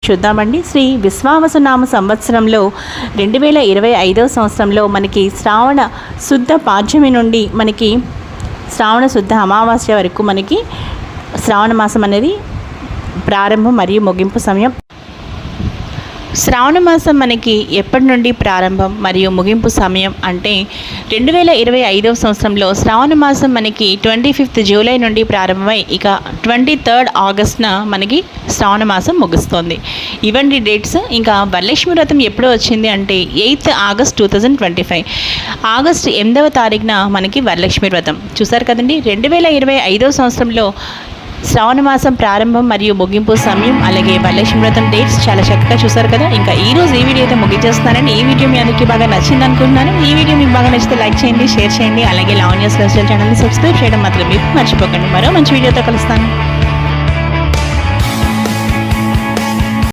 చూద్దామండి. శ్రీ విశ్వావసునామ సంవత్సరంలో 2025 సంవత్సరంలో మనకి శ్రావణ శుద్ధ పాడ్యమి నుండి మనకి శ్రావణ శుద్ధ అమావాస్య వరకు మనకి శ్రావణ మాసం అనేది ప్రారంభం మరియు ముగింపు సమయం. శ్రావణ మాసం మనకి ఎప్పటి నుండి ప్రారంభం మరియు ముగింపు సమయం అంటే 2025 సంవత్సరంలో శ్రావణ మాసం మనకి 25th జూలై నుండి ప్రారంభమై ఇక 23rd ఆగస్ట్న మనకి శ్రావణ మాసం ముగుస్తుంది. ఇవండి డేట్స్. ఇంకా వరలక్ష్మి వ్రతం ఎప్పుడు వచ్చింది అంటే 8th ఆగస్ట్ 2025 ఆగస్ట్ 8వ తారీఖున మనకి వరలక్ష్మి వ్రతం. చూసారు కదండి, 2025 సంవత్సరంలో శ్రావణ మాసం ప్రారంభం మరియు ముగింపు సమయం అలాగే వరలక్ష్మి వ్రతం డేట్స్ చాలా చక్కగా చూసారు కదా. ఇంకా ఈరోజు ఈ వీడియో అయితే ముగించేస్తున్నానండి. ఈ వీడియో మీ అందరికీ బాగా నచ్చింది అనుకుంటున్నాను. ఈ వీడియో మీకు బాగా నచ్చితే లైక్ చేయండి, షేర్ చేయండి, అలాగే లావణ్యాస్ లైఫ్ స్టైల్ ఛానల్ని సబ్స్క్రైబ్ చేయడం మాత్రం మీరు మర్చిపోకండి. మరో మంచి వీడియోతో కలుస్తాను.